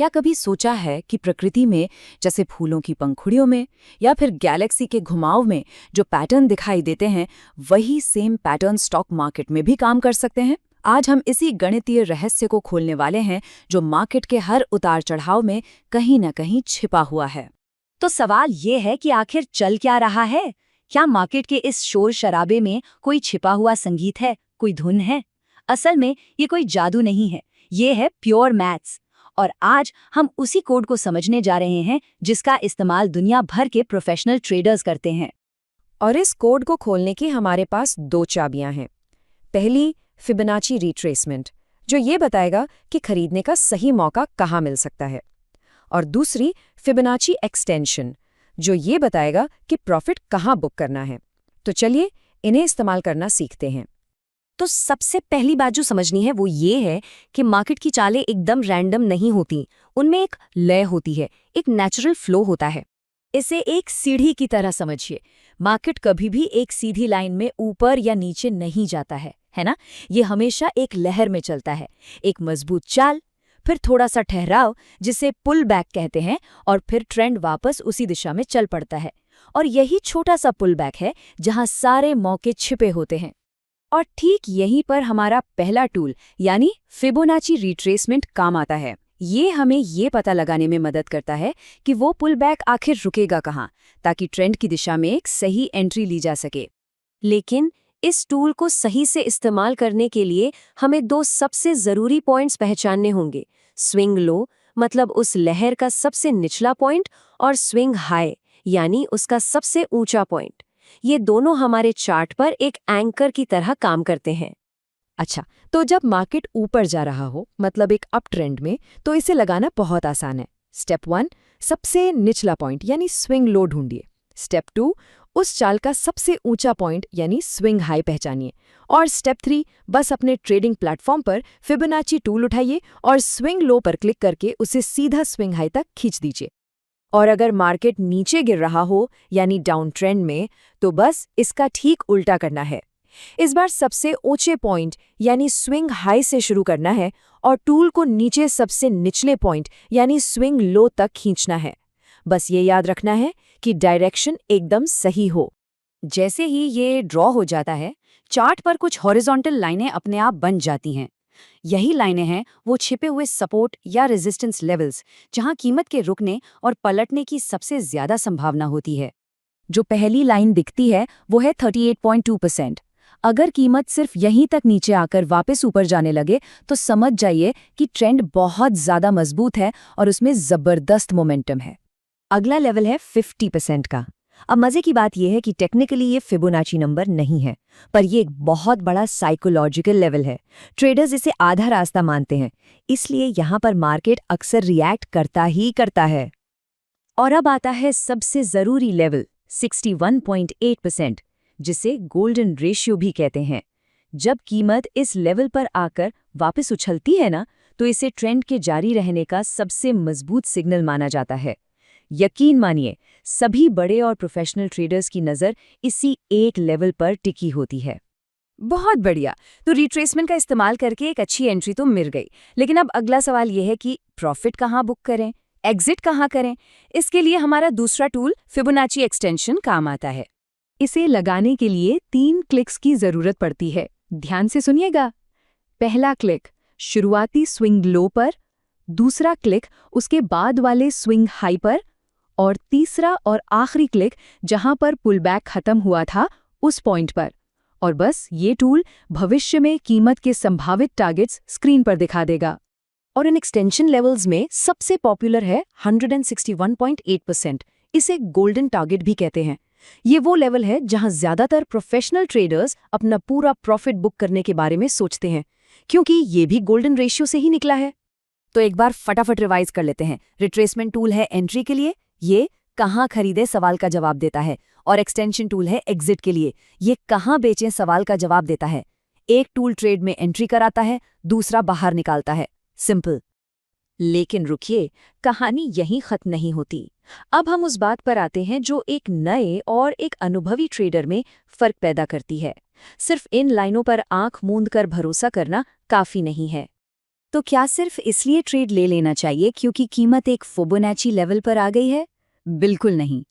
क्या कभी सोचा है कि प्रकृति में, जैसे फूलों की पंखुड़ियों में या फिर गैलेक्सी के घुमाव में जो पैटर्न दिखाई देते हैं, वही सेम पैटर्न स्टॉक मार्केट में भी काम कर सकते हैं? आज हम इसी गणितीय रहस्य को खोलने वाले हैं जो मार्केट के हर उतार चढ़ाव में कहीं न कहीं छिपा हुआ है। तो सवाल ये है कि आखिर चल क्या रहा है? क्या मार्केट के इस शोर शराबे में कोई छिपा हुआ संगीत है, कोई धुन है? असल में ये कोई जादू नहीं है, ये है प्योर मैथ्स। और आज हम उसी कोड को समझने जा रहे हैं जिसका इस्तेमाल दुनिया भर के प्रोफेशनल ट्रेडर्स करते हैं। और इस कोड को खोलने की हमारे पास दो चाबियां हैं। पहली, फिबोनाची रिट्रेसमेंट, जो ये बताएगा कि खरीदने का सही मौका कहाँ मिल सकता है। और दूसरी, फिबोनाची एक्सटेंशन, जो ये बताएगा कि प्रॉफिट कहाँ बुक करना है। तो चलिए इन्हें इस्तेमाल करना सीखते हैं। तो सबसे पहली बात जो समझनी है वो ये है कि मार्केट की चालें एकदम रैंडम नहीं होती, उनमें एक लय होती है, एक नेचुरल फ्लो होता है। इसे एक सीढ़ी की तरह समझिए। मार्केट कभी भी एक सीधी लाइन में ऊपर या नीचे नहीं जाता है ना? ये हमेशा एक लहर में चलता है। एक मजबूत चाल, फिर थोड़ा सा ठहराव जिसे पुल बैक कहते हैं, और फिर ट्रेंड वापस उसी दिशा में चल पड़ता है। और यही छोटा सा पुल बैक है जहां सारे मौके छिपे होते हैं। और ठीक यहीं पर हमारा पहला टूल यानी फिबोनाची रिट्रेसमेंट काम आता है। ये हमें ये पता लगाने में मदद करता है कि वो पुल बैक आखिर रुकेगा कहाँ, ताकि ट्रेंड की दिशा में एक सही एंट्री ली जा सके। लेकिन इस टूल को सही से इस्तेमाल करने के लिए हमें दो सबसे ज़रूरी पॉइंट्स पहचानने होंगे। स्विंग लो मतलब उस लहर का सबसे निचला पॉइंट, और स्विंग हाई यानी उसका सबसे ऊंचा पॉइंट। ये दोनों हमारे चार्ट पर एक एंकर की तरह काम करते हैं। अच्छा, तो जब मार्केट ऊपर जा रहा हो, मतलब एक अप ट्रेंड में, तो इसे लगाना बहुत आसान है। स्टेप 1, सबसे निचला पॉइंट यानी स्विंग लो ढूंढिए। स्टेप 2, उस चाल का सबसे ऊंचा पॉइंट यानी स्विंग हाई पहचानिए। और स्टेप 3, बस अपने ट्रेडिंग प्लेटफॉर्म पर फिबोनाची टूल उठाइए और स्विंग लो पर क्लिक करके उसे सीधा स्विंग हाई तक खींच दीजिए। और अगर मार्केट नीचे गिर रहा हो यानी डाउन ट्रेंड में, तो बस इसका ठीक उल्टा करना है। इस बार सबसे ऊंचे पॉइंट यानी स्विंग हाई से शुरू करना है और टूल को नीचे सबसे निचले पॉइंट यानी स्विंग लो तक खींचना है। बस ये याद रखना है कि डायरेक्शन एकदम सही हो। जैसे ही ये ड्रॉ हो जाता है, चार्ट पर कुछ हॉरिजॉन्टल लाइनें अपने आप बन जाती हैं। यही लाइनें हैं वो छिपे हुए सपोर्ट या रेजिस्टेंस लेवल्स, जहां कीमत के रुकने और पलटने की सबसे ज्यादा संभावना होती है। जो पहली लाइन दिखती है वो है 38.2%। अगर कीमत सिर्फ यहीं तक नीचे आकर वापस ऊपर जाने लगे तो समझ जाइए कि ट्रेंड बहुत ज्यादा मजबूत है और उसमें जबरदस्त मोमेंटम है। अगला लेवल है 50% का। अब मजे की बात यह है कि टेक्निकली ये फिबोनाची नंबर नहीं है, पर ये एक बहुत बड़ा साइकोलॉजिकल लेवल है। ट्रेडर्स इसे आधा रास्ता मानते हैं, इसलिए यहाँ पर मार्केट अक्सर रिएक्ट करता ही करता है। और अब आता है सबसे जरूरी लेवल 61.8%, जिसे गोल्डन रेशियो भी कहते हैं। जब कीमत इस लेवल पर आकर वापस उछलती है ना, तो इसे ट्रेंड के जारी रहने का सबसे मजबूत सिग्नल माना जाता है। यकीन मानिए, सभी बड़े और प्रोफेशनल ट्रेडर्स की नज़र इसी एक लेवल पर टिकी होती है। बहुत बढ़िया। तो रिट्रेसमेंट का इस्तेमाल करके एक अच्छी एंट्री तो मिल गई, लेकिन अब अगला सवाल यह है कि प्रॉफिट कहाँ बुक करें, एग्जिट कहाँ करें? इसके लिए हमारा दूसरा टूल फिबोनाची एक्सटेंशन काम आता है। इसे लगाने के लिए 3 क्लिक्स की जरूरत पड़ती है। ध्यान से सुनिएगा। पहला क्लिक शुरुआती स्विंग लो पर, दूसरा क्लिक उसके बाद वाले स्विंग हाई पर, और तीसरा और आखिरी क्लिक जहां पर पुलबैक खत्म हुआ था उस पॉइंट पर। और बस ये टूल भविष्य में कीमत के संभावित टारगेट्स स्क्रीन पर दिखा देगा। और इन एक्सटेंशन लेवल्स में सबसे पॉपुलर है 161.8%। इसे गोल्डन टारगेट भी कहते हैं। ये वो लेवल है जहां ज्यादातर प्रोफेशनल ट्रेडर्स अपना पूरा प्रॉफिट बुक करने के बारे में सोचते हैं, क्योंकि ये भी गोल्डन रेशियो से ही निकला है। तो एक बार फटाफट रिवाइज कर लेते हैं। रिट्रेसमेंट टूल है एंट्री के लिए, ये कहाँ खरीदे सवाल का जवाब देता है। और एक्सटेंशन टूल है एग्जिट के लिए, ये कहाँ बेचें सवाल का जवाब देता है। एक टूल ट्रेड में एंट्री कराता है, दूसरा बाहर निकालता है। सिंपल। लेकिन रुकिए, कहानी यहीं खत्म नहीं होती। अब हम उस बात पर आते हैं जो एक नए और एक अनुभवी ट्रेडर में फर्क पैदा करती है। सिर्फ इन लाइनों पर आंख मूंद कर भरोसा करना काफी नहीं है। तो क्या सिर्फ इसलिए ट्रेड ले लेना चाहिए क्योंकि कीमत एक फिबोनाची लेवल पर आ गई है? बिल्कुल नहीं।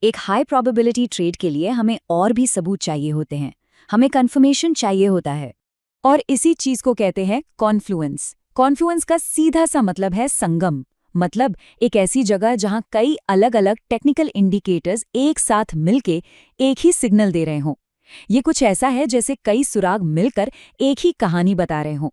एक हाई प्रोबेबिलिटी ट्रेड के लिए हमें और भी सबूत चाहिए होते हैं, हमें कंफर्मेशन चाहिए होता है। और इसी चीज को कहते हैं कॉन्फ्लुएंस। कॉन्फ्लुएंस का सीधा सा मतलब है संगम, मतलब एक ऐसी जगह जहां कई अलग अलग टेक्निकल इंडिकेटर्स एक साथ मिलके एक ही सिग्नल दे रहे हों। ये कुछ ऐसा है जैसे कई सुराग मिलकर एक ही कहानी बता रहे हों।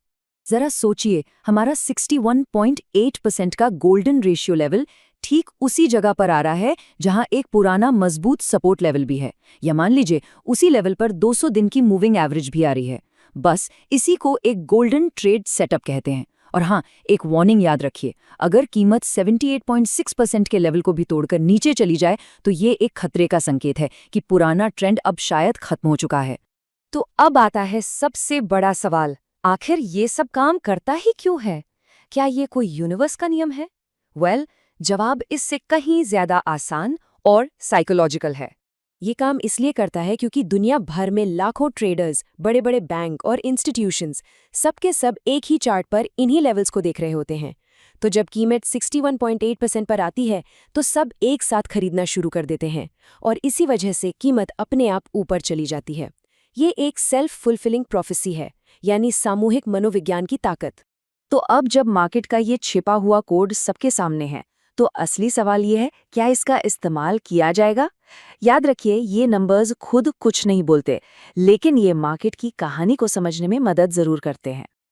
जरा सोचिए, हमारा 61.8% का गोल्डन रेशियो लेवल ठीक उसी जगह पर आ रहा है जहां एक पुराना मजबूत सपोर्ट लेवल भी है, या मान लीजिए उसी लेवल पर 200 दिन की मूविंग एवरेज भी आ रही है। बस इसी को एक गोल्डन ट्रेड सेटअप कहते हैं। और हाँ, एक वार्निंग याद रखिए, अगर कीमत 78.6% के लेवल को भी तोड़कर नीचे चली जाए तो ये एक खतरे का संकेत है कि पुराना ट्रेंड अब शायद खत्म हो चुका है। तो अब आता है सबसे बड़ा सवाल, आखिर ये सब काम करता ही क्यों है? क्या ये कोई यूनिवर्स का नियम है? जवाब इससे कहीं ज्यादा आसान और साइकोलॉजिकल है। ये काम इसलिए करता है क्योंकि दुनिया भर में लाखों ट्रेडर्स, बड़े बड़े बैंक और इंस्टीट्यूशंस सबके सब एक ही चार्ट पर इन्हीं लेवल्स को देख रहे होते हैं। तो जब कीमत 61.8% पर आती है तो सब एक साथ खरीदना शुरू कर देते हैं और इसी वजह से कीमत अपने आप ऊपर चली जाती है। ये एक सेल्फ फुलफिलिंग प्रोफेसी है, यानी सामूहिक मनोविज्ञान की ताकत। तो अब जब मार्केट का ये छिपा हुआ कोड सबके सामने है, तो असली सवाल ये है, क्या इसका इस्तेमाल किया जाएगा? याद रखिए, ये नंबर्स खुद कुछ नहीं बोलते, लेकिन ये मार्केट की कहानी को समझने में मदद जरूर करते हैं।